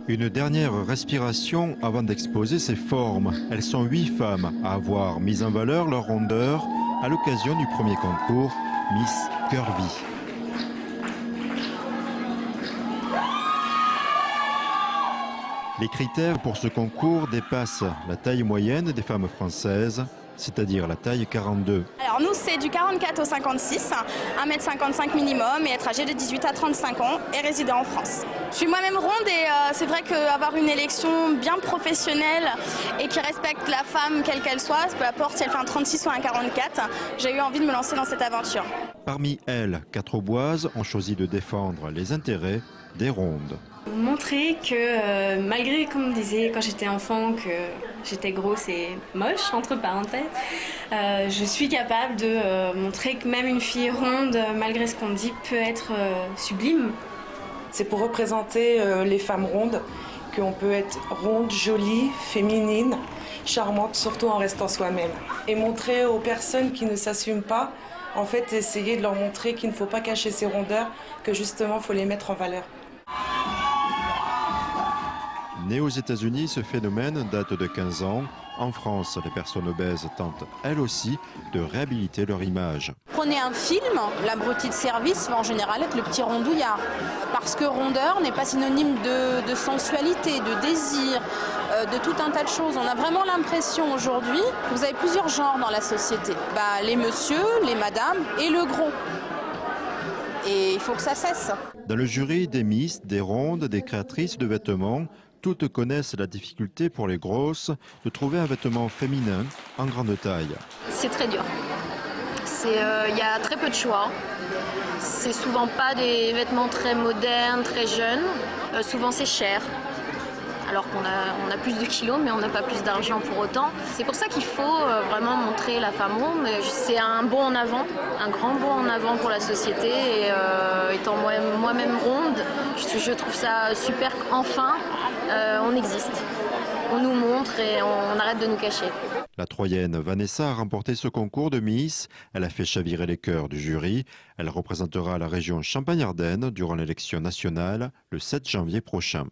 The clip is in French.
Une dernière respiration avant d'exposer ses formes. Elles sont 8 femmes à avoir mis en valeur leur rondeur à l'occasion du premier concours Miss Curvy. Les critères pour ce concours dépassent la taille moyenne des femmes françaises, c'est-à-dire la taille 42. Alors nous, c'est du 44 au 56, 1m55 minimum et être âgé de 18 à 35 ans et résider en France. Je suis moi-même ronde et c'est vrai qu'avoir une élection bien professionnelle et qui respecte la femme quelle qu'elle soit, peu importe si elle fait un 36 ou un 44, j'ai eu envie de me lancer dans cette aventure. Parmi elles, 4 Auboises ont choisi de défendre les intérêts des rondes. Montrer que malgré, comme on disait quand j'étais enfant, que j'étais grosse et moche, entre parenthèses, je suis capable de montrer que même une fille ronde, malgré ce qu'on dit, peut être sublime. C'est pour représenter les femmes rondes, qu'on peut être ronde, jolie, féminine, charmante, surtout en restant soi-même. Et montrer aux personnes qui ne s'assument pas, en fait, essayer de leur montrer qu'il ne faut pas cacher ses rondeurs, que justement, il faut les mettre en valeur. Né aux États-Unis, ce phénomène date de 15 ans. En France, les personnes obèses tentent, elles aussi, de réhabiliter leur image. Prenez un film, l'abruti de service va en général être le petit rondouillard. Parce que rondeur n'est pas synonyme de sensualité, de désir, de tout un tas de choses. On a vraiment l'impression aujourd'hui que vous avez plusieurs genres dans la société. Les messieurs, les madames et le gros. Et il faut que ça cesse. Dans le jury, des Miss, des rondes, des créatrices de vêtements, toutes connaissent la difficulté pour les grosses de trouver un vêtement féminin en grande taille. C'est très dur. Il y a très peu de choix. C'est souvent pas des vêtements très modernes, très jeunes. Souvent c'est cher. Alors qu'on a plus de kilos, mais on n'a pas plus d'argent pour autant. C'est pour ça qu'il faut vraiment montrer la femme ronde. C'est un bond en avant, un grand bond en avant pour la société. Et étant moi-même ronde, je trouve ça super qu'enfin, on existe. On nous montre et on arrête de nous cacher. La Troyenne Vanessa a remporté ce concours de Miss. Elle a fait chavirer les cœurs du jury. Elle représentera la région Champagne-Ardenne durant l'élection nationale le 7 janvier prochain.